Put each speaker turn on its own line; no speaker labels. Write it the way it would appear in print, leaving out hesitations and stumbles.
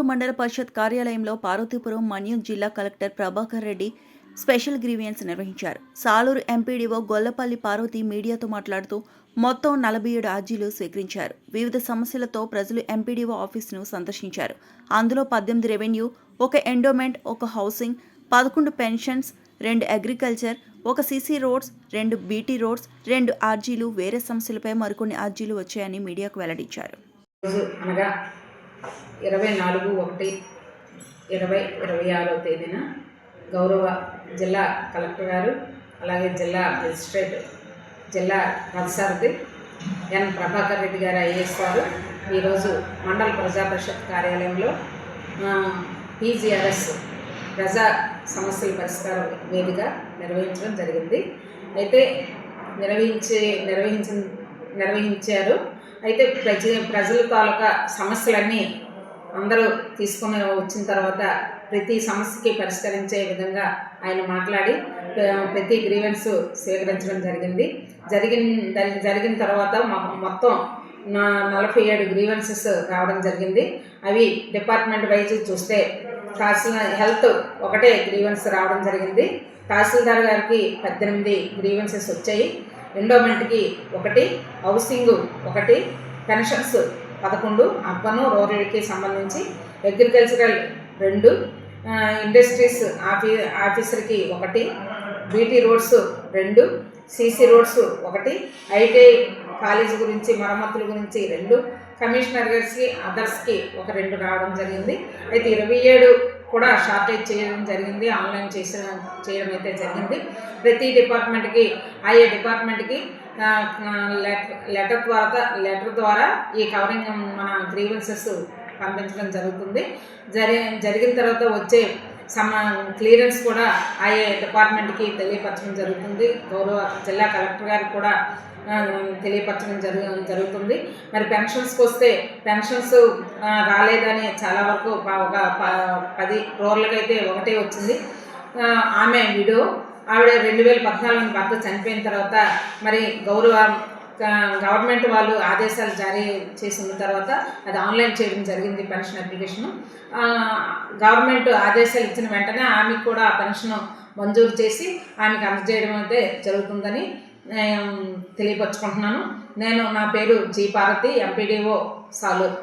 మండల పరిషత్ కార్యాలయంలో పార్వతీపురం మన్యం జిల్లా collector Prabhakar Reddy special grievance నిర్వహించారు. సాలూరు ఎంపీడీఓ గొల్లపల్లి పార్వతి మీడియాతో మాట్లాడుతూ మొత్తం 47 అర్జీలు స్వీకరించారు. వివిధ సమస్యలతో ప్రజలు ఎంపీడీఓ ఆఫీసును సందర్శించారు. అందులో 18 revenue, 1 endowment, 1 housing, 11 pensions, 2 agriculture, 1 CC roads, 2 BT roads, 2 అర్జీలు, వేరే సమస్యలపై మరికొన్ని అర్జీలు వచ్చాయని మీడియాకు వెల్లడించారు.
24/1/2026 తేదీన గౌరవ జిల్లా కలెక్టర్ గారు అలాగే జిల్లా మెజిస్ట్రేట్ జిల్లా రథసారథి ఎన్ ప్రభాకర్ రెడ్డి గారు ఐఏఎస్ వారు ఈరోజు మండల ప్రజా పరిషత్ కార్యాలయంలో పీజీఆర్ఎస్ ప్రజా సమస్యల పరిష్కార వేదిక నిర్వహించడం జరిగింది. అయితే నిర్వహించారు. అయితే ప్రజల తాలూకా సమస్యలన్నీ అందరూ తీసుకుని వచ్చిన తర్వాత ప్రతి సమస్యకి పరిష్కరించే విధంగా ఆయన మాట్లాడి ప్రతి గ్రీవెన్స్ స్వీకరించడం జరిగిన తర్వాత మొత్తం 47 గ్రీవెన్సెస్ రావడం జరిగింది. అవి డిపార్ట్మెంట్ వైజ్ చూస్తే హెల్త్ ఒకటే గ్రీవెన్స్ రావడం జరిగింది. తహసీల్దార్ గారికి 18 గ్రీవెన్సెస్ వచ్చాయి. ఎండోమెంట్కి 1, హౌసింగ్ 1, పెన్షన్స్ 11, అర్బన్ రూరల్కి సంబంధించి, అగ్రికల్చరల్ 2, ఇండస్ట్రీస్ ఆఫీసర్కి 1, BT roads 2, CC roads 1, ITI college గురించి మరమ్మతుల గురించి 2, కమిషనర్ గారికి అదర్స్కి 2 రావడం జరిగింది. అయితే 27 కూడా షార్టేజ్ చేయడం జరిగింది. ఆన్లైన్ చేయడం అయితే జరిగింది. ప్రతి డిపార్ట్మెంట్కి ఆయా డిపార్ట్మెంట్కి లెటర్ ద్వారా ఈ కవరింగ్ మన గ్రీవెన్సెస్ పంపించడం జరుగుతుంది. జరిగిన తర్వాత వచ్చే క్లియరెన్స్ కూడా ఆయా డిపార్ట్మెంట్కి తెలియపరచడం జరుగుతుంది. గౌరవ జిల్లా కలెక్టర్ గారికి కూడా తెలియపరచడం జరుగుతుంది. మరి పెన్షన్స్కి వస్తే పెన్షన్స్ రాలేదని చాలా వరకు ఒక 10 రూరల్కి అయితే 1 వచ్చింది. ఆమె విడో, ఆవిడ 2014 భర్త చనిపోయిన తర్వాత మరి గవర్నమెంట్ వాళ్ళు ఆదేశాలు జారీ చేసిన తర్వాత అది ఆన్లైన్ చేయడం జరిగింది. పెన్షన్ అప్లికేషను గవర్నమెంట్ ఆదేశాలు ఇచ్చిన వెంటనే ఆమెకు కూడా ఆ పెన్షన్ మంజూరు చేసి ఆమెకు అందజేయడం అయితే జరుగుతుందని తెలియపరుచుకుంటున్నాను. నా పేరు జి పార్వతి, ఎంపీడీఓ సాలూరు.